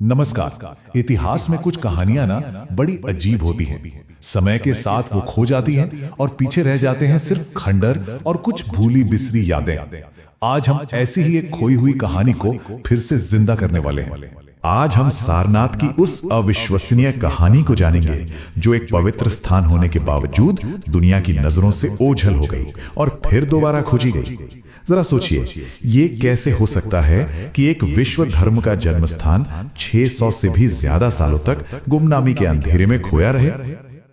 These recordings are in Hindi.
नमस्कार। इतिहास में कुछ कहानियां ना बड़ी अजीब होती हैं। समय के साथ वो खो जाती हैं और पीछे रह जाते हैं सिर्फ खंडर और कुछ भूली बिसरी यादें। आज हम ऐसी ही एक खोई हुई कहानी को फिर से जिंदा करने वाले हैं। आज हम सारनाथ की उस अविश्वसनीय कहानी को जानेंगे जो एक पवित्र स्थान होने के बावजूद दुनिया की नजरों से ओझल हो गई और फिर दोबारा खोजी गई। जरा सोचिए, ये कैसे हो सकता है कि एक विश्व धर्म का जन्म स्थान 600 से भी ज्यादा सालों तक गुमनामी के अंधेरे में खोया रहे।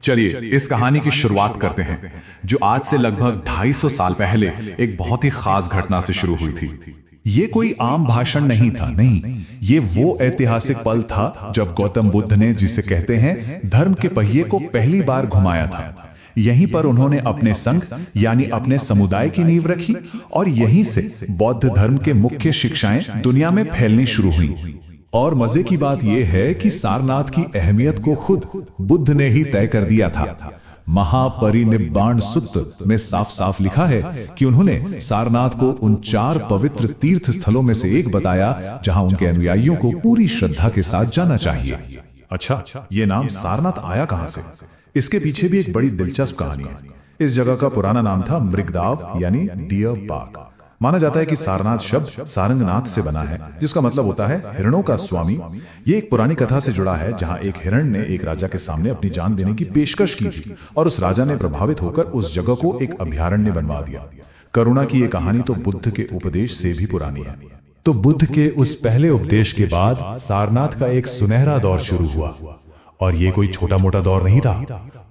चलिए इस कहानी की शुरुआत करते हैं, जो आज से लगभग 250 साल पहले एक बहुत ही खास घटना से शुरू हुई थी। ये कोई आम भाषण नहीं था, नहीं, ये वो ऐतिहासिक पल था जब गौतम बुद्ध ने, जिसे कहते हैं धर्म के पहिए को पहली बार घुमाया था। यहीं पर उन्होंने अपने संघ यानी अपने समुदाय की नींव रखी और यहीं से बौद्ध धर्म के मुख्य शिक्षाएं दुनिया में फैलनी शुरू हुई। और मजे की बात यह है कि सारनाथ की अहमियत को खुद बुद्ध ने ही तय कर दिया था। महापरिनिब्बाण सूत्र में साफ साफ लिखा है कि उन्होंने सारनाथ को उन 4 पवित्र तीर्थ स्थलों में से एक बताया जहां उनके अनुयायियों को पूरी श्रद्धा के साथ जाना चाहिए। अच्छा, ये नाम सारनाथ आया कहां से? इसके पीछे भी एक बड़ी दिलचस्प कहानी है। इस जगह का पुराना नाम था मृगदाव यानी डियर पार्क। माना जाता है कि सारनाथ शब्द सारंगनाथ से बना है, जिसका मतलब होता है हिरणों का स्वामी। ये एक पुरानी कथा से जुड़ा है जहां एक हिरण ने एक राजा के सामने अपनी जान देने की पेशकश की थी और उस राजा ने प्रभावित होकर उस जगह को एक अभयारण्य बनवा दिया। करुणा की ये कहानी तो बुद्ध के उपदेश से भी पुरानी है। तो बुद्ध के उस पहले उपदेश के बाद सारनाथ का एक सुनहरा दौर शुरू हुआ। और ये कोई छोटा मोटा दौर नहीं था।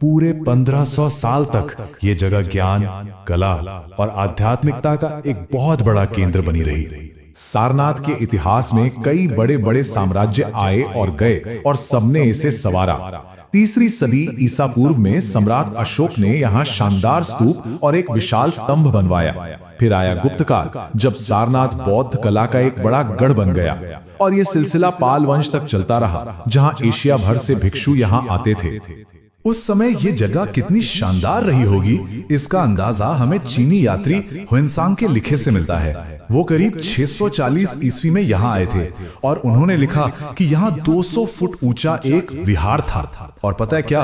पूरे 1500 साल तक ये जगह ज्ञान, कला और आध्यात्मिकता का एक बहुत बड़ा केंद्र बनी रही। सारनाथ के इतिहास में कई बड़े बड़े साम्राज्य आए और गए और सबने इसे संवारा। 3री सदी ईसा पूर्व में सम्राट अशोक ने यहाँ शानदार स्तूप और एक विशाल स्तंभ बनवाया। फिर आया गुप्त काल, जब सारनाथ बौद्ध कला का एक बड़ा गढ़ बन गया और ये सिलसिला पाल वंश तक चलता रहा, जहाँ एशिया भर से भिक्षु यहाँ आते थे। उस समय ये जगह कितनी शानदार रही होगी, इसका अंदाजा हमें चीनी यात्री हुएनसांग के लिखे से मिलता है। वो करीब 640 ईस्वी में यहाँ आए थे और उन्होंने लिखा कि यहाँ 200 फुट ऊंचा एक विहार था। और पता है क्या,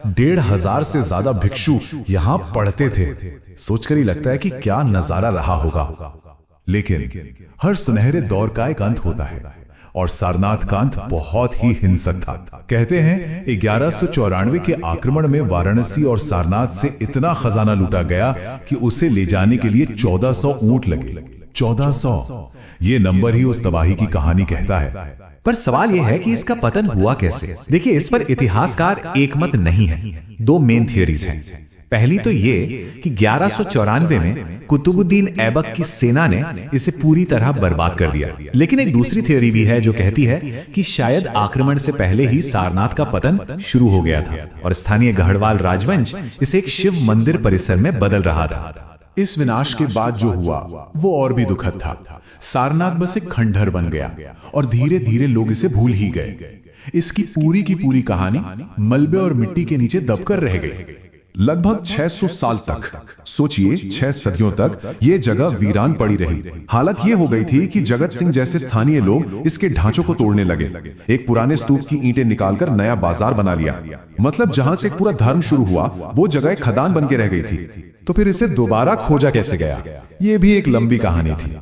1500 से ज्यादा भिक्षु यहाँ पढ़ते थे। सोचकर ही लगता है कि क्या नजारा रहा होगा। लेकिन हर सुनहरे दौर का एक अंत होता है और सारनाथ का अंत बहुत ही हिंसक था। कहते हैं 1194 के आक्रमण में वाराणसी और सारनाथ से इतना खजाना लूटा गया कि उसे ले जाने के लिए 1400 ऊंट लगे। 1400, ये नंबर ही उस तबाही की कहानी कहता है। पर सवाल यह है कि इसका पतन हुआ कैसे? देखिए, इस पर इतिहासकार एक मत नहीं है। 2 मेन थियोरीज हैं। पहली तो ये कि 1194 में कुतुबुद्दीन ऐबक की सेना ने इसे पूरी तरह बर्बाद कर दिया। लेकिन एक दूसरी थ्योरी भी है जो कहती है कि शायद आक्रमण से पहले ही सारनाथ का पतन शुरू हो गया था और स्थानीय गढ़वाल राजवंश इसे एक शिव मंदिर परिसर में बदल रहा था। इस विनाश के बाद जो हुआ वो और भी दुखद था। सारनाथ बस एक खंडहर बन गया और धीरे धीरे लोग इसे भूल ही गए। इसकी पूरी की पूरी कहानी मलबे और मिट्टी के नीचे दबकर रह गई। लगभग 600 साल तक, सोचिए 6 सदियों तक ये जगह वीरान पड़ी रही। हालत ये हो गई थी कि जगत सिंह जैसे स्थानीय लोग इसके ढांचों को तोड़ने लगे। एक पुराने स्तूप की ईंटें निकालकर नया बाजार बना लिया। मतलब जहां से एक पूरा धर्म शुरू हुआ वो जगह एक खदान बन के रह गई थी। तो फिर इसे दोबारा खोजा कैसे गया? ये भी एक लंबी कहानी थी।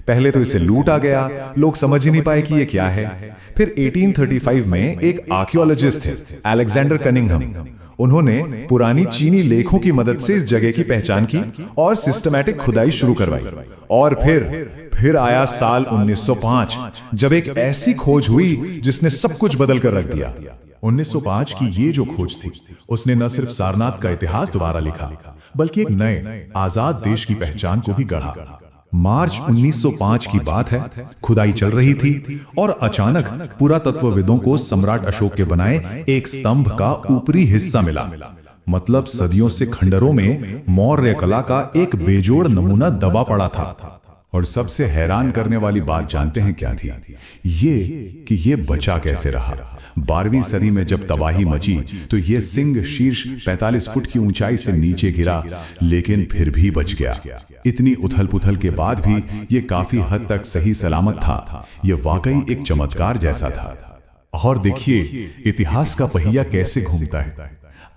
पहले तो इसे लूटा गया, लोग समझ ही नहीं पाए कि ये क्या है। फिर 1835 में एक आर्कियोलॉजिस्ट थे, अलेक्जेंडर कनिंघम। उन्होंने पुरानी चीनी लेखों की मदद से इस जगह की पहचान की और सिस्टमैटिक खुदाई शुरू करवाई। और फिर आया साल 1905, जब एक ऐसी खोज हुई जिसने सब कुछ बदल कर रख दिया। 1905 की ये जो खोज थी, उसने न सिर्फ सारनाथ का इतिहास दोबारा लिखा, बल्कि एक नए आजाद देश की पहचान को भी गढ़ा। मार्च 1905 की बात है। खुदाई चल रही थी और अचानक पुरातत्वविदों को सम्राट अशोक के बनाए एक स्तंभ का ऊपरी हिस्सा मिला। मतलब सदियों से खंडरों में मौर्य कला का एक बेजोड़ नमूना दबा पड़ा था। और सबसे हैरान करने वाली बात जानते हैं क्या थी? ये कि ये बचा कैसे रहा। 12वीं सदी में जब तबाही मची तो ये सिंह शीर्ष 45 फुट की ऊंचाई से नीचे गिरा, लेकिन फिर भी बच गया। इतनी उथल पुथल के बाद भी ये काफी हद तक सही सलामत था। ये वाकई एक चमत्कार जैसा था। और देखिए इतिहास का पहिया कैसे घूमता है।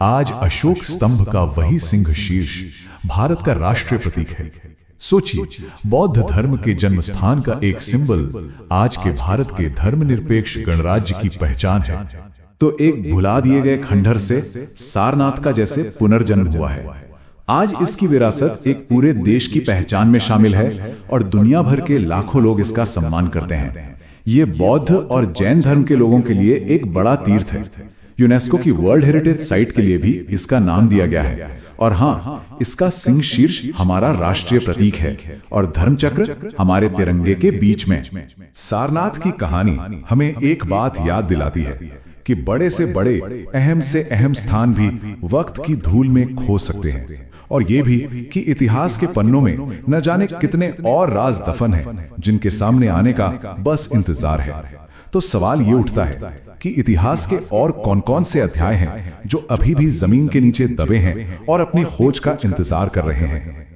आज अशोक स्तंभ का वही सिंह शीर्ष भारत का राष्ट्रीय प्रतीक है। सोचिए, बौद्ध धर्म के जन्म स्थान का एक सिंबल आज के भारत के धर्मनिरपेक्ष गणराज्य की पहचान है। तो एक भुला दिए गए खंडहर से सारनाथ का जैसे पुनर्जन्म हुआ है। आज इसकी विरासत एक पूरे देश की पहचान में शामिल है और दुनिया भर के लाखों लोग इसका सम्मान करते हैं। ये बौद्ध और जैन धर्म के लोगों के लिए एक बड़ा तीर्थ है। यूनेस्को की वर्ल्ड हेरिटेज साइट के लिए भी इसका नाम दिया गया है। और हाँ, इसका सिंह शीर्ष हमारा राष्ट्रीय प्रतीक है और धर्मचक्र हमारे तिरंगे के बीच में। सारनाथ की कहानी हमें एक बात याद दिलाती है कि बड़े से बड़े, अहम से अहम स्थान भी वक्त की धूल में खो सकते हैं, और ये भी कि इतिहास के पन्नों में न जाने कितने और राज दफन हैं जिनके सामने आने का बस इंतजार है। तो सवाल ये उठता है कि इतिहास के और कौन-कौन से अध्याय हैं जो अभी भी जमीन के नीचे दबे हैं और अपनी खोज का इंतजार कर रहे हैं।